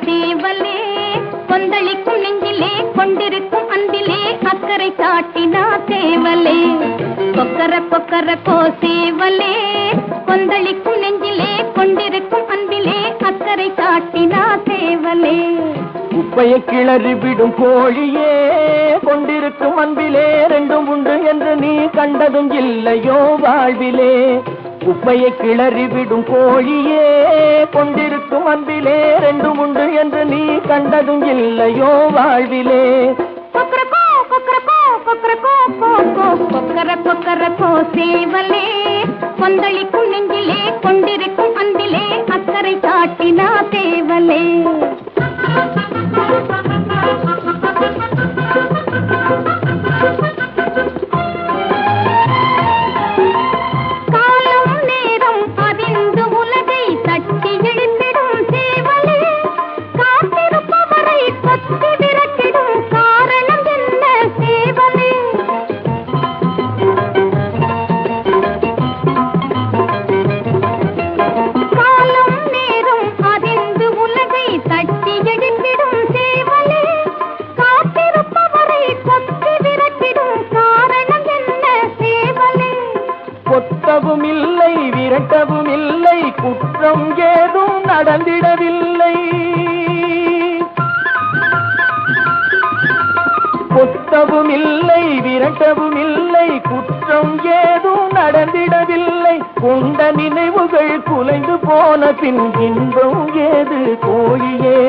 சேவலே கொந்தளிக்கும் நெஞ்சிலே கொண்டிருக்கும் அன்பிலே அக்கறை காட்டினா சேவலே கொக்கர சேவலே கொந்தளிக்கும் நெஞ்சிலே கொண்டிருக்கும் அன்பிலே அக்கறை காட்டினா சேவலே குப்பையை கிளறி விடும் கோழியே கொண்டிருக்கும் அன்பிலே ரெண்டும் உண்டு என்று நீ கண்டதும் இல்லையோ வாழ்விலே குப்பையை கிளறி விடும் கோழியே கொண்டிருக்கும் அன்பிலே ரெண்டும் உண்டு என்று நீ கண்டதும் இல்லையோ வாழ்விலே கொக்கர சேவலே கொந்தளிக்கும் நெஞ்சிலே கொண்டிருக்கும் அன்பிலே அக்கறை காட்டினா சேவலே கொத்தவும் இல்லை விரட்டவும் இல்லை குற்றம் ஏதும் நடந்திடவில்லை கொத்தவும் இல்லை விரட்டவும் இல்லை குற்றம் ஏதும் நடந்திடவில்லை கொண்ட நினைவுகள் குலைந்து போன பின் இன்பம் ஏது கோழியே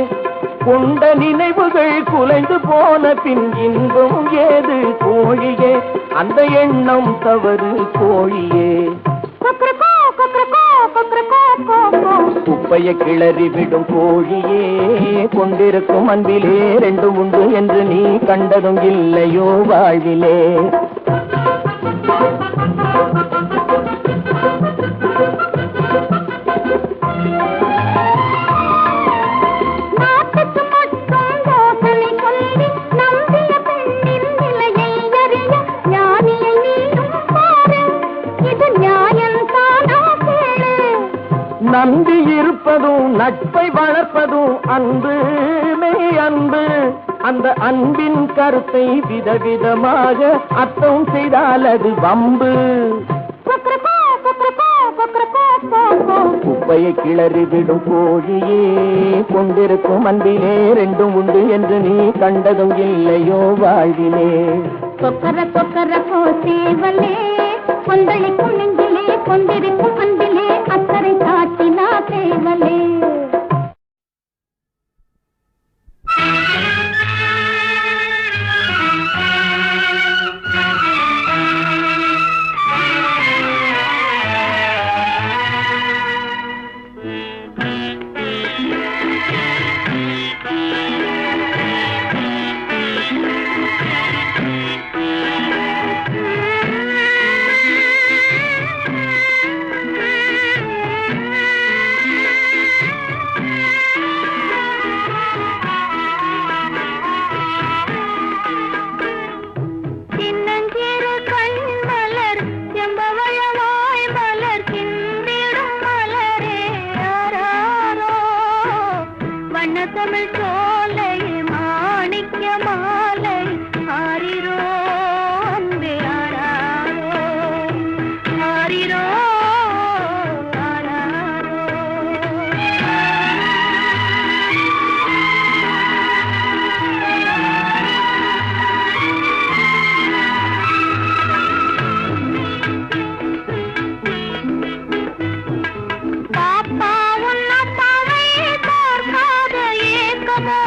கொண்ட நினைவுகள் குலைந்து போன பின் இன்பம் ஏது கோழியே அந்த எண்ணம் தவறு கோழியே குப்பையை கிளறி விடும் கோழியே கொண்டிருக்கும் அன்பிலே ரெண்டும் உண்டு என்று நீ கண்டதும் இல்லையோ வாழ்விலே நம்பி இருப்பதும் நட்பை வளர்ப்பதும் அன்பு மெய் அன்பு அந்த அன்பின் கருத்தை விதவிதமாக அர்த்தம் செய்தால் அது வம்பு குப்பையை கிளறி விடும் கோழியே கொண்டிருக்கும் அன்பிலே ரெண்டும் உண்டு என்று நீ கண்டதும் இல்லையோ வாழ்விலே கொக்கர சேவலே கொந்தளிக்கும் நெஞ்சிலே கொண்டிருக்கும் அன்பிலே அக்கறை காட்டினா சேவலே பாப்பா உன்ன பாவை பார்க்காத ஏக்கமோ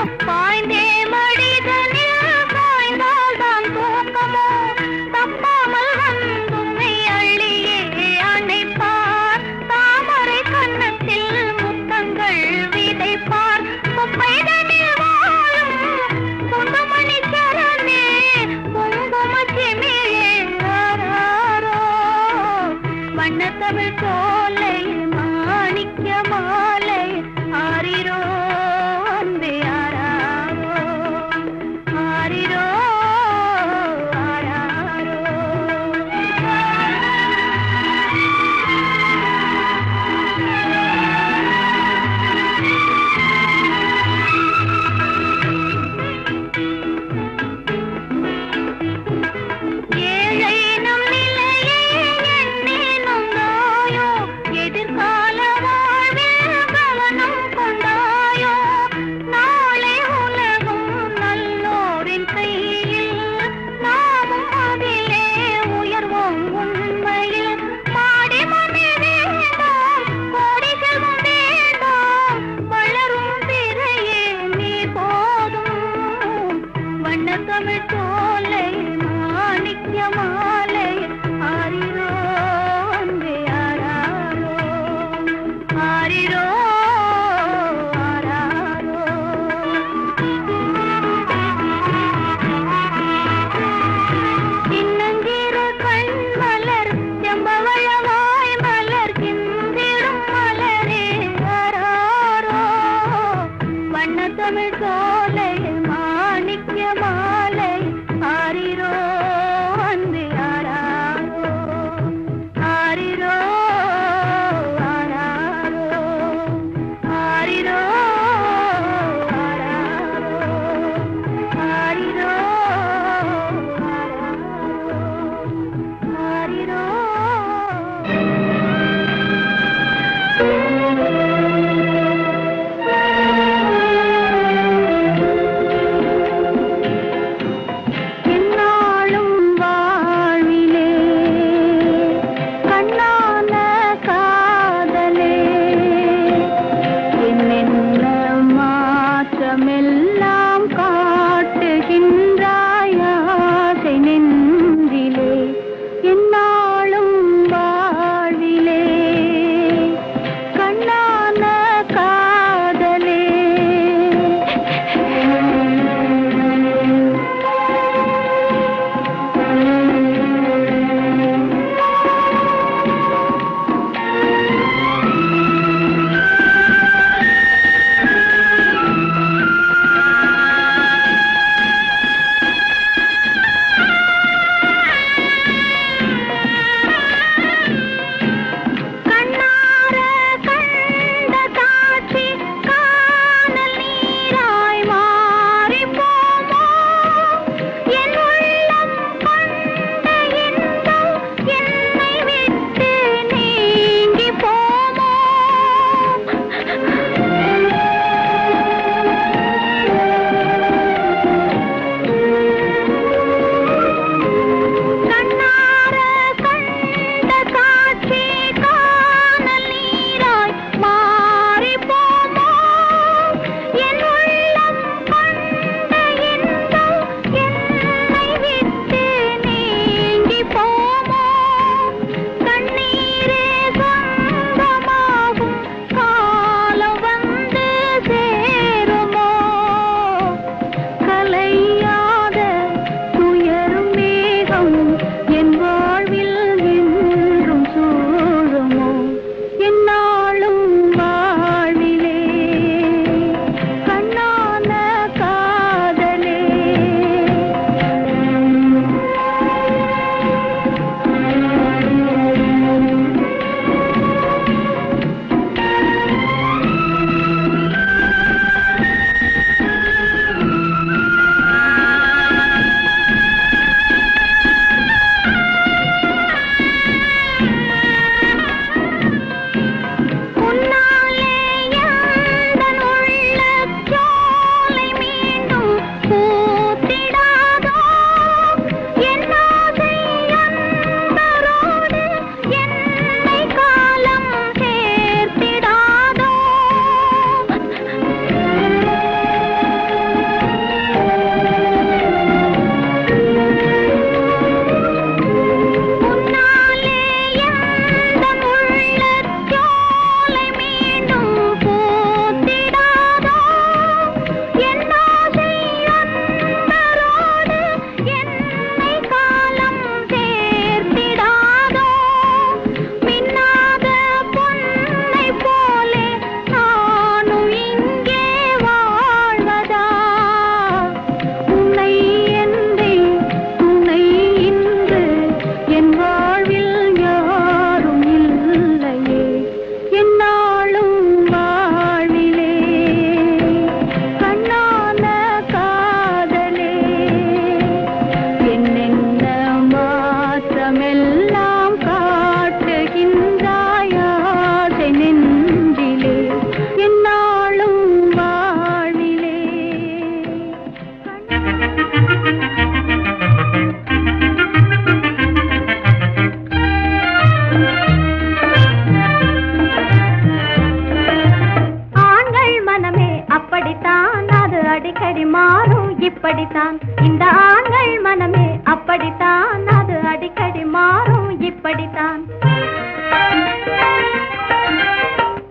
அப்படித்தான் இந்த ஆண்கள் மனமே அப்படித்தான் அது அடிக்கடி மாறும் இப்படித்தான்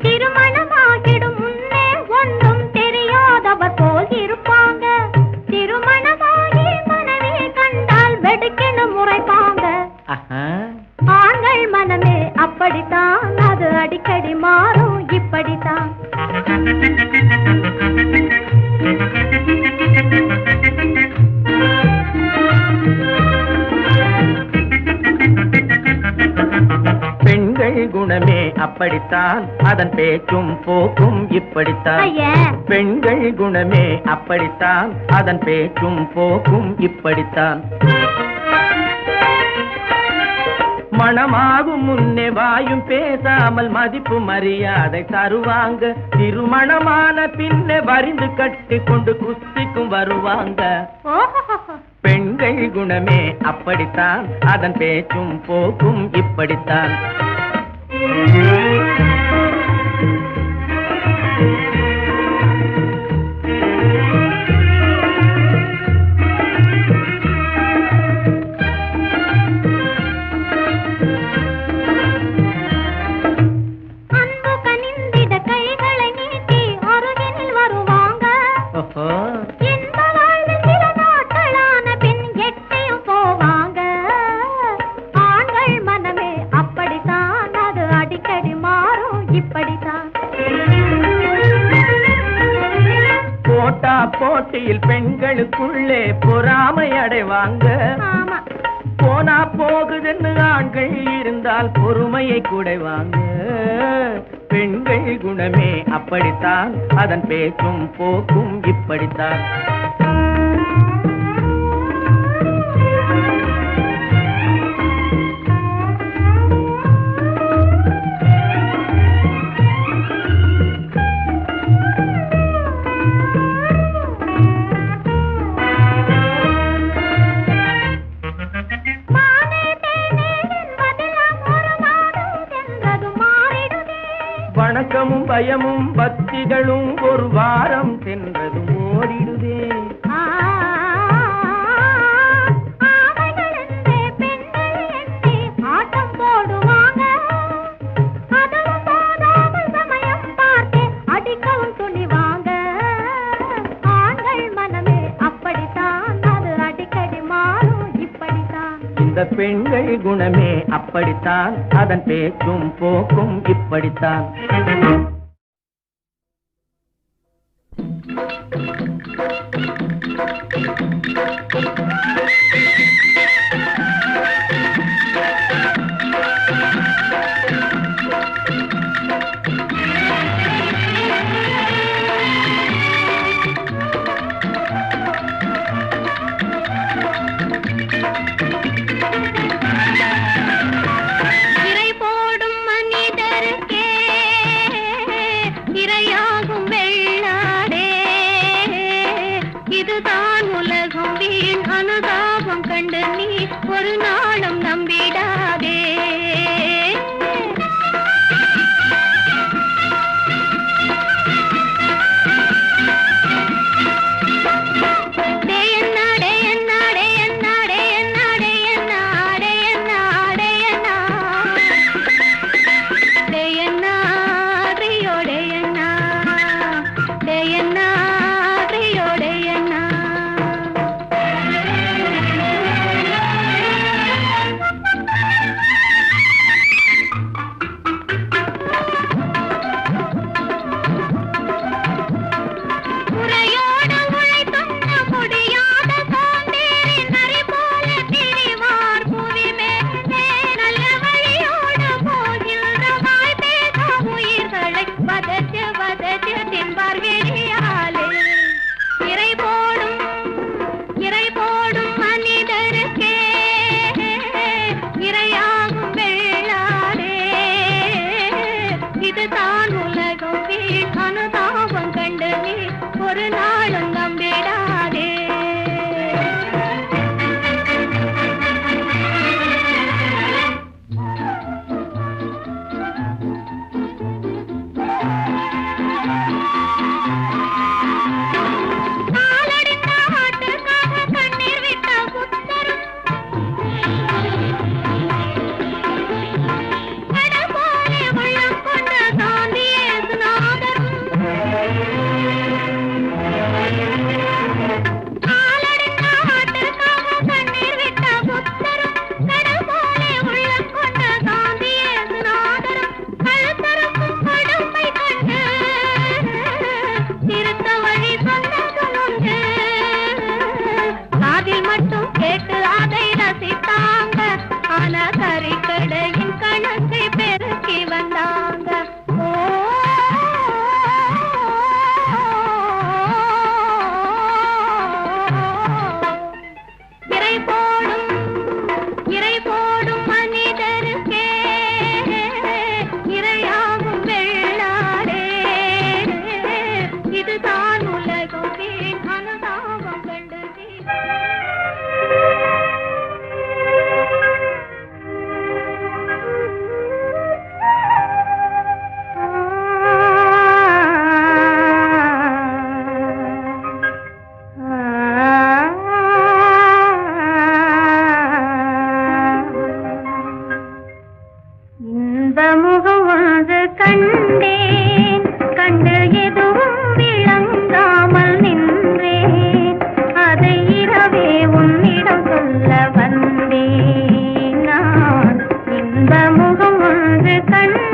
திருமணமாகிடும் முன்னே ஒன்றும் தெரியாதவர் போல் இருப்பாங்க திருமணமாகி மனைவியை கண்டால் வெடுக்கென முறைப்பாங்க ஆண்கள் மனமே அப்படித்தான் அது அடிக்கடி மாறும் இப்படித்தான் பெண்கள் குணமே அப்படித்தான் அதன் பேச்சும் போக்கும் இப்படித்தான் பெண்கள் குணமே அப்படித்தான் அதன் பேச்சும் போக்கும் இப்படித்தான் மணமாகும் முன்னே வாயும் பேசாமல் மதிப்பு மரியாதை தருவாங்க திருமணமான பின்னே வரிந்து கட்டி கொண்டு குஸ்திக்கும் வருவாங்க பெண்கள் குணமே அப்படித்தான் அதன் பேச்சும் போக்கும் இப்படித்தான் போட்டியில் பெண்களுக்குள்ளே பொறாமை அடைவாங்க போனா போகுதுன்னு ஆண்கள் இருந்தால் பொறுமையை குடைவாங்க பெண்கள் குணமே அப்படித்தான் அதன் பேச்சும் போக்கும் இப்படித்தான் வணக்கமும் பயமும் பக்திகளும் ஒரு வாரம் சென்றதும் ஓடிடுதே ஆட்டம் போடுவாங்க சமயம் பார்த்து அடிக்கவும் துணிவாங்க ஆண்கள் மனமே அப்படித்தான் அது அடிக்கடி மாறும் இப்படித்தான் இந்த பெண்கள் குணமே அப்படித்தான் அதன் பேச்சும் போக்கும் இப்படித்தான் இதுதான் உலகம் வீண் அனுதாபம் கண்டு நீ ஒரு நாளும் நம்பிடாதே இதுதான் உலகம் வீண் அனுதாபம் கண்டு நீ ஒரு நாளும் நம்பிடாதே காலடித்த ஆட்டுக்கார கண்டேன், கண்டு எதுவும் விளங்காமல் நின்றேன். அதை இரவே உன்னிடம் சொல்ல வந்தேன். நான் இன்ப முகம் ஒன்று கண்டேன்.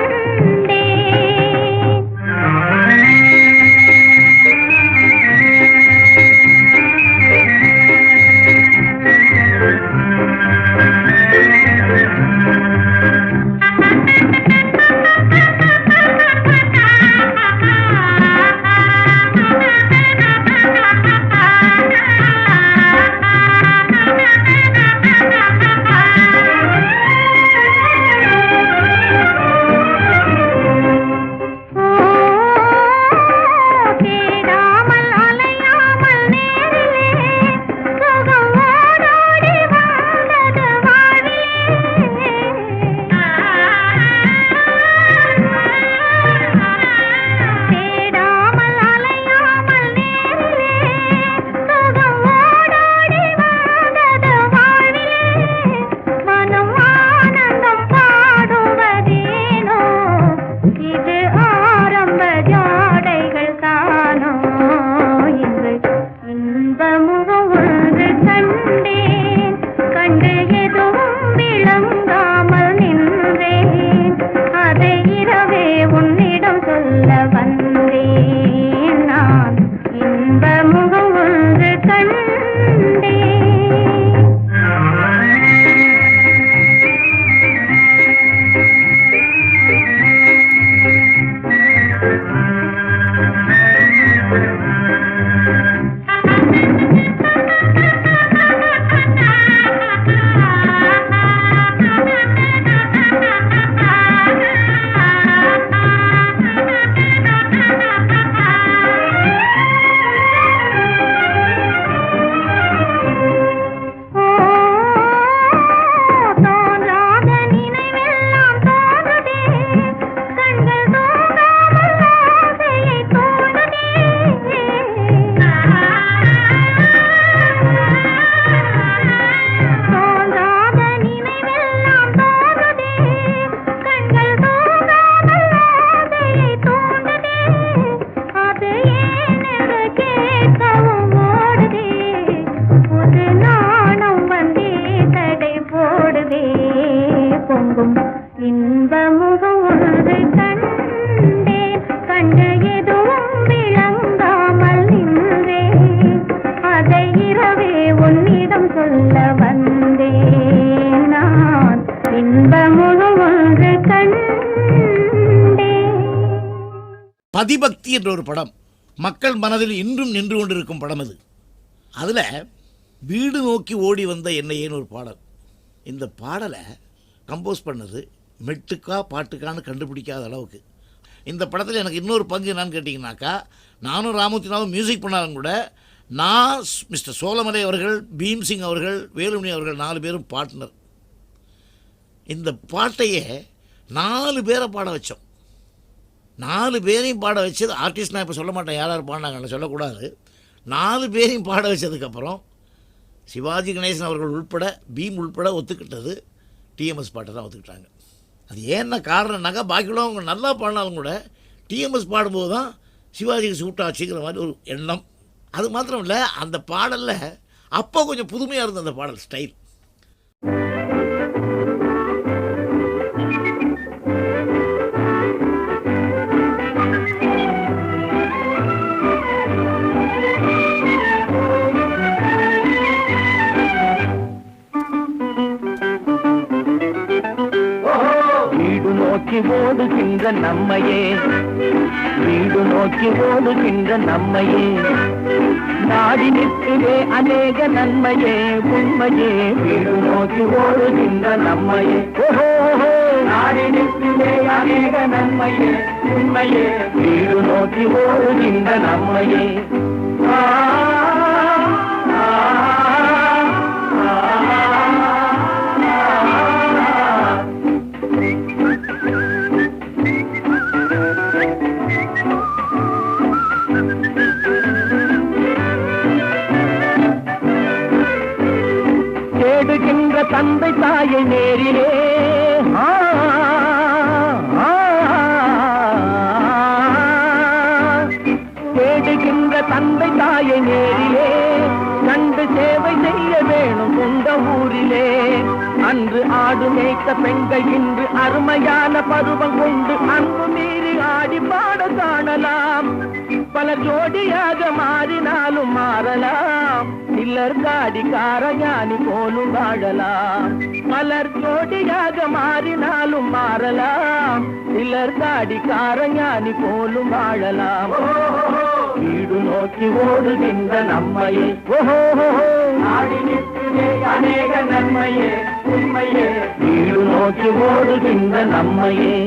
பதிபக்தி என்ற ஒரு படம் மக்கள் மனதில் இன்றும் நின்று கொண்டிருக்கும் படம் அது. அதில் வீடு நோக்கி ஓடி வந்த என்னையேன்னு ஒரு பாடல். இந்த பாடலை கம்போஸ் பண்ணது மெட்டுக்கா பாட்டுக்கான்னு கண்டுபிடிக்காத அளவுக்கு. இந்த படத்தில் எனக்கு இன்னொரு பங்கு என்னன்னு கேட்டிங்கனாக்கா, நானும் ராமூர்த்தினாவும் மியூசிக் பண்ணாலும் கூட நான், மிஸ்டர் சோலமலை அவர்கள், பீம்சிங் அவர்கள், வேலுமணி அவர்கள் 4 பேரும் பார்ட்னர். இந்த பாட்டையே 4 பேரை பாட வச்சோம். 4 பேரையும் பாட வச்சது ஆர்டிஸ்ட். நான் இப்போ சொல்ல மாட்டேன் யார் யார் பாடினாங்கன்னு, சொல்லக்கூடாது. 4 பேரையும் பாட வச்சதுக்கப்புறம் சிவாஜி கணேசன் அவர்கள் உள்பட, பீம் உள்பட ஒத்துக்கிட்டது டிஎம்எஸ் பாட்டை தான் ஒத்துக்கிட்டாங்க. அது ஏன்னா காரணம்னாக்கா, பாக்கியுள்ளவங்க அவங்க நல்லா பாடினாலும் கூட டிஎம்எஸ் பாடும்போது தான் சிவாஜிக்கு சூட் ஆச்சுங்கிற மாதிரி ஒரு எண்ணம். அது மாத்திரம் இல்லை, அந்த பாடலில் அப்போ கொஞ்சம் புதுமையாக இருந்த அந்த பாடல் ஸ்டைல். ஓடுகின்ற நம்மையே, வீடு நோக்கி ஓடுகின்ற நம்மையே, நாடி நிற்கிறே அநேக நன்மையே, உண்மையே, வீடு நோக்கி ஓடுகின்ற நம்மையே, ஓஹோ, நாடி நிற்கிறே அநேக நன்மையே, உண்மையே, வீடு நோக்கி ஓடுகின்ற நம்மையே. தந்தை தாயை நேரிலே தாயை நேரிலே கண்டு சேவை செய்ய வேணும் சொந்த ஊரிலே. அன்று ஆடு மேய்த்த பெண்கள் இன்று அருமையான பருவம் கொண்டு அன்பு மீறி ஆடி பாட காணலாம். பல ஜோடியாக மாறினாலும் மாறலாம், சிலர் காடிக்கார ஞானி போலும் வாழலாம். பலர் ஜோடியாக மாறினாலும் மாறலாம், சிலர் காடிக்கார ஞானி போலும் வாழலாம். வீடு நோக்கி ஓடுகின்ற நம்மையே நாடி நிற்கிறே அநேக நன்மையே உண்மையே. வீடு நோக்கி ஓடுகின்ற நம்மையே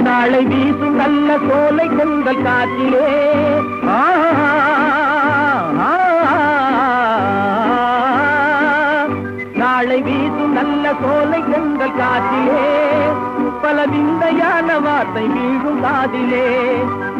நாளை வீசும் நல்ல சோலை கொண்டல் காற்றிலே நாளை வீசும் நல்ல சோலை கொண்டல் காற்றிலே பல விந்தையான வார்த்தை வீழும் காதிலே.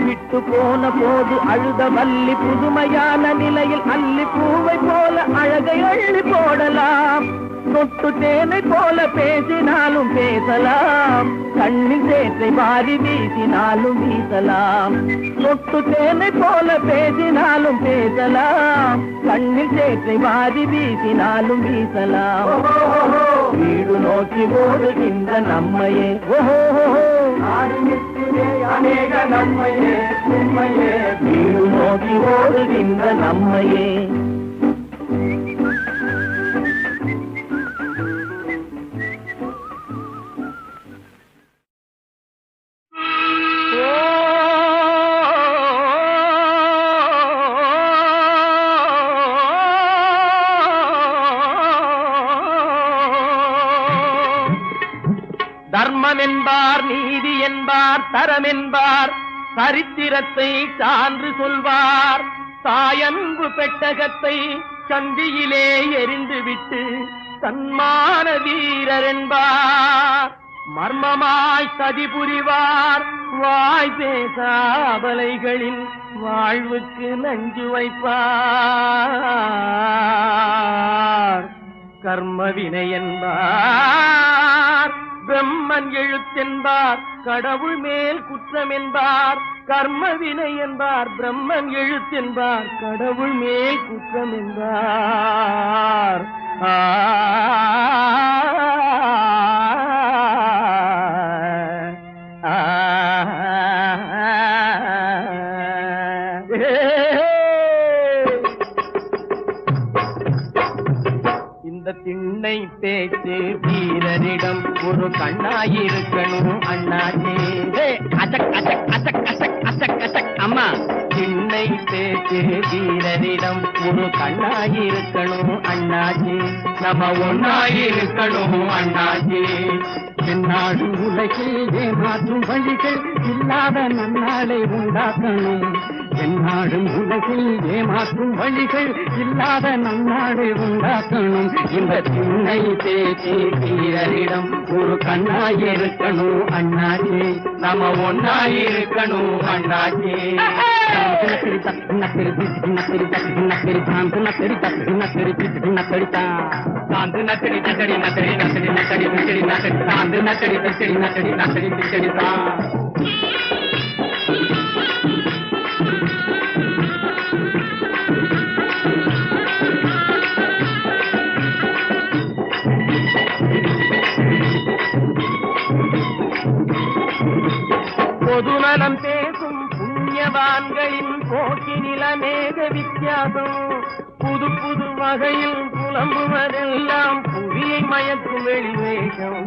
விட்டு போன போது அழுத வள்ளி புதுமையான நிலையில் அள்ளி பூவை போல அழகை அள்ளி போடலாம். தொட்டு தேனை போல பேசினாலும் பேசலாம், கண்ணில் சேற்றை வாரி வீசினாலும் வீசலாம். தொட்டு தேனை போல பேசினாலும் பேசலாம், கண்ணில் சேற்றை வாரி வீசினாலும் வீசலாம். வீடு நோக்கி ஓடுகின்ற நம்மையே அநேக நன்மையே உண்மையே. வீடு நோக்கி ஓடுகின்ற நம்மையே தர்மம் என்பார், நீதி என்பார், தரம் என்பார், சரித்திரத்தை சான்று சொல்வார். தாயன்பு பெட்டகத்தை சந்தியிலே எரிந்துவிட்டு சன்மான வீரர் என்பார். மர்மமாய் சதி புரிவார், வாய் பேசாபலைகளின் வாழ்வுக்கு நஞ்சு வைப்பார். கர்ம வினை என்பார், பிரம்மன் எழுத்தென்பார், கடவுள் மேல் குற்றம் என்பார். கர்ம வினை என்பார், பிரம்மன் எழுத்தென்பார், கடவுள் மேல் குற்றம் என்பார். இந்த திண்ணை பேச்சு வீரரிடம் ஒரு கண்ணாயிருக்கணும் அண்ணாச்சே. அசக் அசக் அசக் அசக் அசக் அசக் அம்மா. திண்ணை பேச்சு வீரரிடம் ஒரு கண்ணாயிருக்கணும் அண்ணாச்சே. நம்ம ஒன்னாயிருக்கணும் அண்ணாச்சே. என்னாடு உலகில் ஏமாற்றும் வழிகள் இல்லாத நன்னாளை உண்டாக்கணும். என்னாடும் உலகில் ஏமாற்றும் வழிகள் இல்லாத நன்னாளை உண்டாக்கணும். இந்த சின்னை பேச்சு வீரரிடம் ஒரு கண்ணாயிருக்கணும் அண்ணாச்சே. நம்ம ஒன்னாயிருக்கணும் அண்ணாச்சே. பொதுநலம் பேசும் புண்ணியவான்களின் போக்கினில் அநேக வித்தியாசம். புது புது வகையில் புலம்புவதெல்லாம் புவியை மயக்கும் வெளிவேஷம்.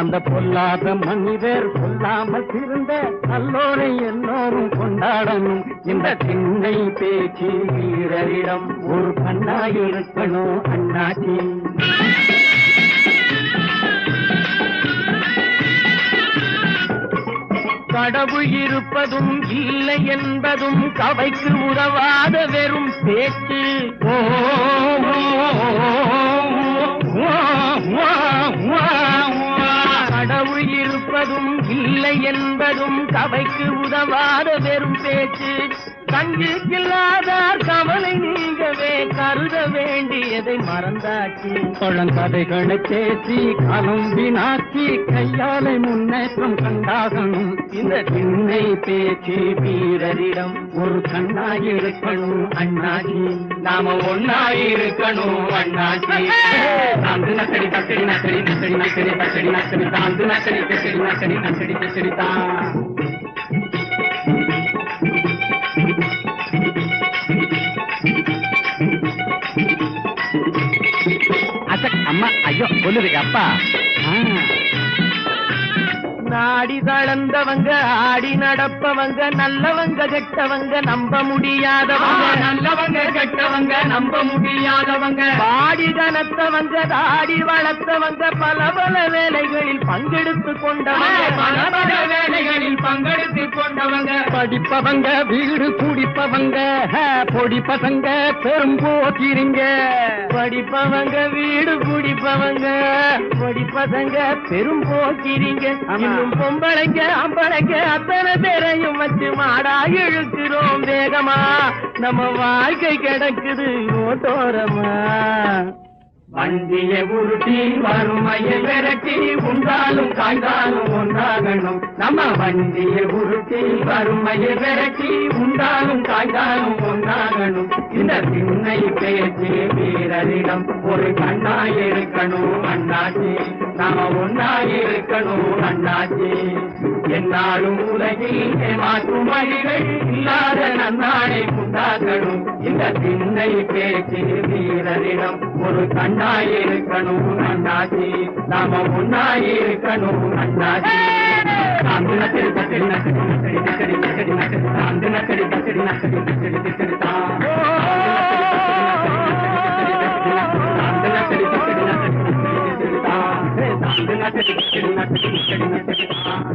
அந்த பொல்லாத மனிதர் சொல்லாமல் திருந்த நல்லோரை எல்லோரும் கொண்டாடணும். இந்த திண்ணை பேச்சு வீரரிடம் ஒரு கண்ணாயிருக்கணும் அண்ணாச்சி. கடவுள் இருப்பதும் இல்லை என்பதும் கவைக்கு உதவாத வெறும் பேச்சு. கடவுள் இருப்பதும் என்பதும் இல்லை என்பதும் கவைக்கு உதவாத வெறும் பேச்சு. கஞ்சிக்கில்லாதார் கவலை நீங்கவே கருத வேண்டியதை மறந்தாச்சு. பழங்கதைகளை பேசி காலம் வீணாக்கி கையாலை முன்னேற்றம் கண்டாகணும். இந்த திண்ணை பேச்சு வீரரிடம் ஒரு கண்ணாயிருக்கணும் அண்ணாச்சி. நாம ஒன்னாயிருக்கணும் அண்ணாச்சி. தாந்து நக்கடி தக்கடி நக்கடி நக்கடி நக்கடி தக்கடி நக்கடி தாந்து நக்கடி தக்கடி நக்கடி நக்கடி தக்கடி தான். அம்மா ஐயோ சொல்லுதுங்க அப்பா. நாடி தளர்ந்தவங்க ஆடி நடப்பவங்க நல்லவங்க கெட்டவங்க நம்ப முடியாதவங்க. நல்லவங்க கெட்டவங்க நம்ப முடியாதவங்க. பாடி கனத்தவங்க தாடி வளர்த்தவங்க பல பல வேலைகளில் பங்கெடுத்து கொண்டவங்க. பல பல வேலைகளில் பங்கெடுத்து கொண்டவங்க. படிப்பவங்க வீடு குடிப்பவங்க பொடி பசங்க பெரும் போக்கிறீங்க. படிப்பவங்க வீடு குடிப்பவங்க பொடி பசங்க பெரும் போக்கிறீங்க. பொம்பளைங்க அம்பளைங்க அத்தனை பேரையும் வச்சு மாடா இழுக்கிறோம் வேகமா. நம்ம வாழ்க்கை கிடக்குது ஓட்டோரமா. வண்டியை உருட்டி வறுமையை விரட்டி உண்டாலும் காய்ந்தாலும் ஒன்றாகணும். நம்ம வண்டியை உருட்டி வறுமையை விரட்டி உண்டாலும் காய்ந்தாலும் ஒன்றாகணும். இந்த திண்ணை பேச்சு வீரரிடம் ஒரு கண்ணாயிருக்கணும் அண்ணாச்சி. நாம ஒன்னாயிருக்கணும் அண்ணாச்சி. என்னாலும் உலகில் ஏமாற்றும் வழிகள் இல்லாத நன்னாளை உண்டாக்கணும். இந்த திண்ணை பேச்சு வீரரிடம் ஒரு கண்ணாயிருக்கணும் அண்ணாச்சி. நாம ஒன்னாயிருக்கணும் அண்ணாச்சி. தாந்து நக்கடி தக்கடி நக்கடி நக்கடி நக்கடி நக்கடி நக்கடி தாந்து நக்கடி தக்கடி நக்கடி நக்கடி நக்கடி தான். தாந்து நக்கடி தக்கடி நக்கடி நக்கடி தான். தாந்து நக்கடி தக்கடி நக்கடி நக்கடி நக்கடி தான்.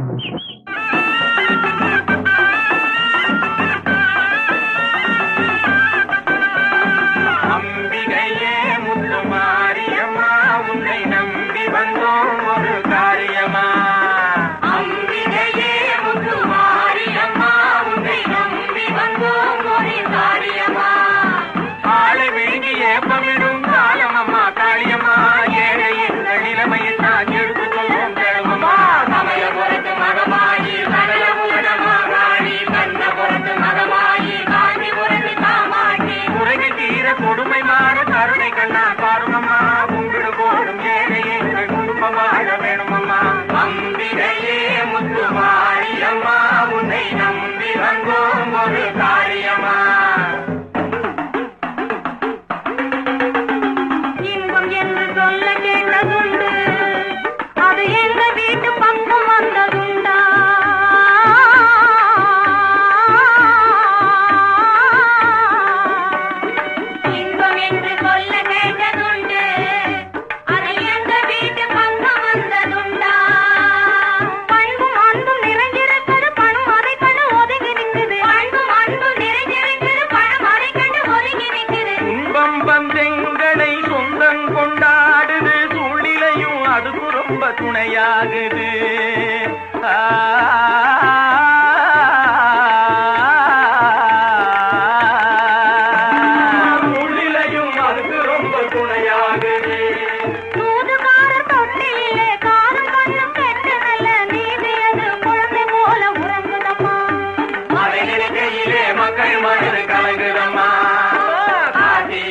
துணையாகுது. உள்ளிலையும் அதுக்கு ரொம்ப துணையாகுது. தூதுகாரர் தொட்டிலே காரம் கண்ணும் கெட்டதல்ல நீதி அது குழந்தை போல உறங்குதம்மா. அதை நினைக்கையிலே மக்கள் மனது கலங்குதம்மா. காசி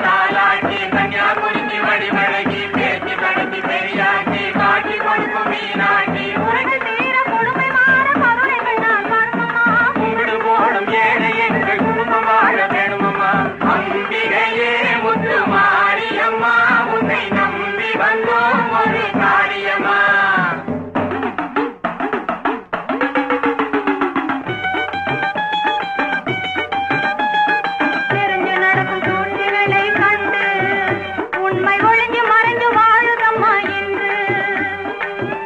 தாலாட்டி கன்னியாகுமரி வடிவழகி பேச்சு கடத்தி பெரியாக்கி காட்சி கொடுக்கும் மீனாட்சி உனக்கு தீர கொடுமை மாற கருணைகள் நான் பார்க்கம்மா. கும்பிடு போடும் ஏழை எங்கள் குடும்பம் வாழ வேணுமம்மா. அம்பிகையே முத்து மாரியம்மா உன்னை நம்பி வந்தோம் ஒரு காரியம்மா. தெரிஞ்சு நடக்கும் சூழ்நிலை கண்டு உண்மை ஒழிஞ்சு மறைஞ்சு வாழுதம்மா என்று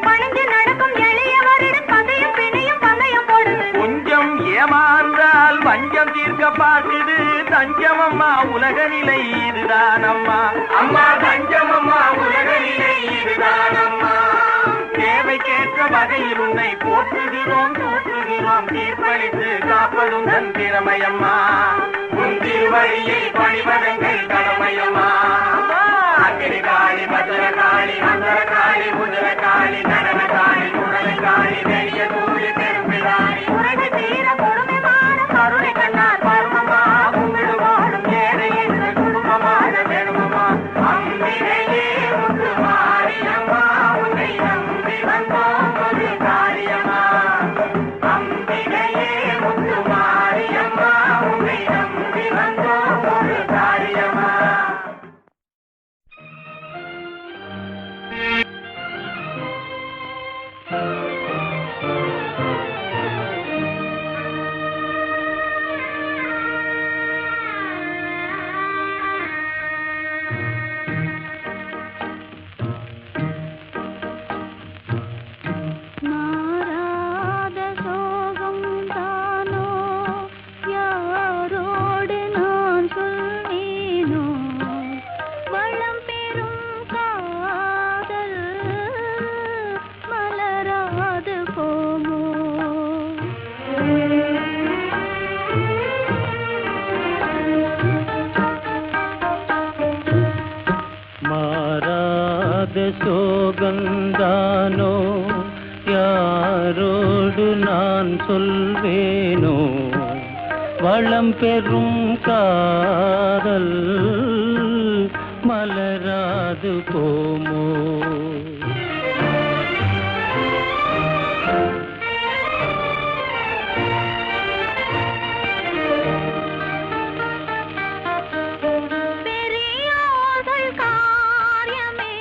பணிஞ்சு நடக்கும் எளியவரிடம் பகையும் பிணையும் பந்தயம் போடுது. கொஞ்சம் ஏமாந்தால் வஞ்சம் தீர்க்க பார்க்குது. தஞ்சமம்மா உலக நிலை இதுதானம்மா. அம்மா தஞ்சமம்மா உலக நிலை இதுதானம்மா. தேவை தேவைக்கேற்ற வகையில் உன்னை போற்றுகிறோம் தூற்றுகிறோம் தீர்ப்பளித்து காப்பதும் தன் திறமையம்மா உன் திருவழியை பணிவதங்கள் கடமையம்மா அக்கினி காளி பத்திர காளி மந்திர காளி உதிர காளி நடன காளி உடலை காளி நெடிய தூளி பெரும்பிடாளி உலகு தீர கொடுமைமான கருணை கண்ணார் பருமமா கும்பிடு வாழும் ஏழை என்ற குடும்பமான வேணுமம்மா அம்பிகையே முத்து மாரியம்மா உன்னை நம்பி வந்தோம் ஒரு காரியம்மா அம்பிகையே முத்து மாரியம்மா உன்னை நம்பி வந்தோம் ஒரு காரியம்மா. மாறாத சோகம் தானோ யாரோடு நான் சொல்வேனோ வளம் பெறும் காதல் மலராது போமோ மாறாத சோகந்தானோ யாரோடு நான் சொல்வேனோ வளம் பெறும் காதல் மலராது போமோ பெரியோர்கள் காரியமே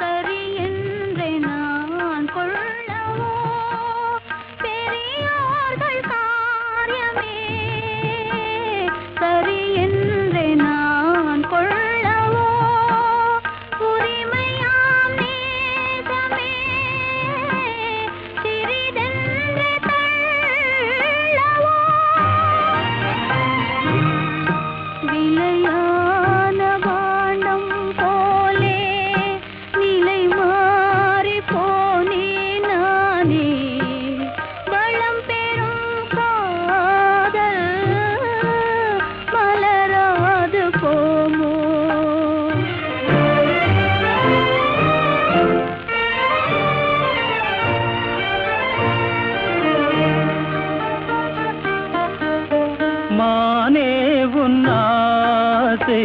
சரி என்று நான் கொள்ளவோ பெரியோர்கள் காரியமே சரி என்று நான் கொள்ளவோ உரிமையாம் நேசமே சிறிதென்று தள்ளவோ விலையான பாண்டம் போலே நிலை மாறி போனே நானே வளம் பெறும் காதல் மலராது போமோ மானே உன் ஆசை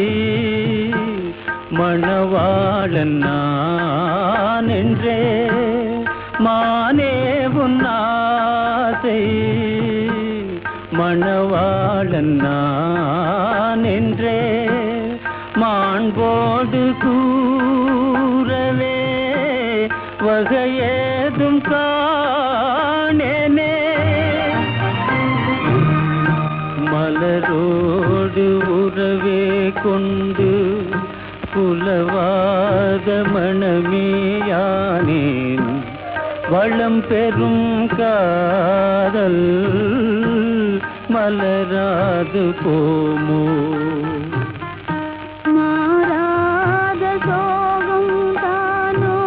மணவாளன் நான் என்றே மானே உன் ஆசை மணவாளன் நான் என்றே மாண்போடு கூறவே வகையேதும் காணேனே மலரோடு உறவே கொண்டு புலவாத மணமேயானேன் வளம் பெறும் காதல் மலராது போமோ மாறாத சோகம் தானோ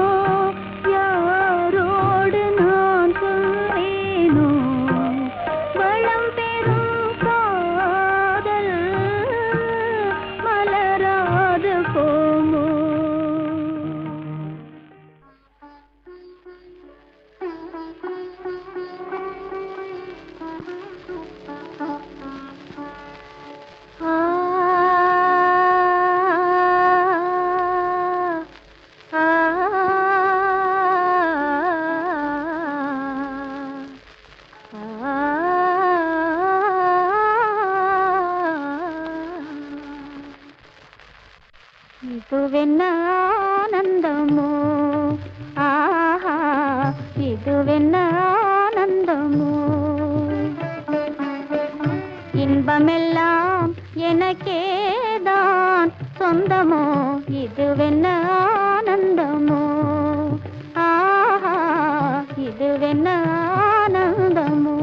யாரோடு நான் சொல்வேனோ வளம் பெறும் காதல் மலராது போமோ இதுவென்ன ஆனந்தமோ ஆஹா இதுவென்ன ஆனந்தமோ இன்பமெல்லாம் எனக்கேதான் சொந்தமோ இதுவென்ன ஆனந்தமோ ஆஹா இதுவென்ன ஆனந்தமோ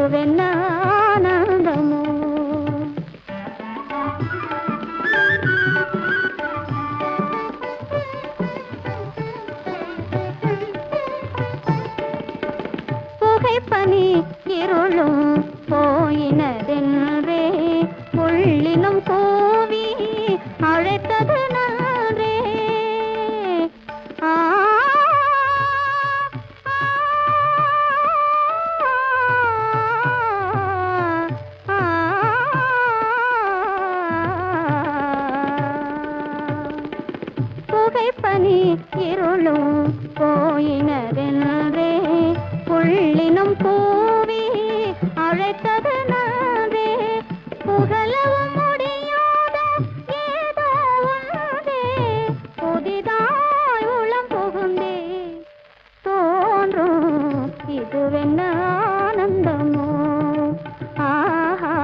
இதுவென்ன ஆனந்தமோ. புகைப்பனி இருளும் போயினதென்றே புள்ளினும் கூவி அழைத்தது நன்றே. புகைப்பனி இருளும் போயினதென்றே புள்ளினும் கூவி அழைத்தது நன்றே. புகழவும் முடியாத ஏதோ ஒன்றே புதிதாய் உளம் புகுந்தே தோன்றும் இதுவென்ன ஆனந்தமோ. ஆஹா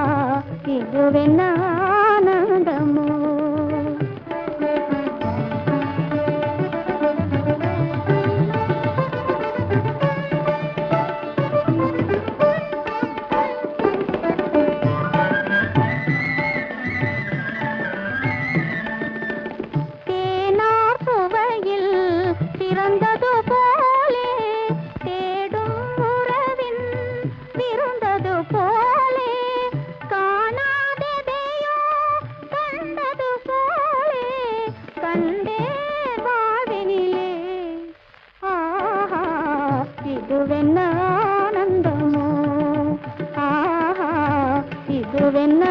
இதுவென்ன ஆனந்தமோ. பிறந்தது போலே தேடும் உறவின் பிறந்தது போலே காணாததையோ கண்டது போலே கண்டே வாழ்வினிலே. ஆஹா இதுவென்ன ஆனந்தமோ. ஆஹா இதுவென்ன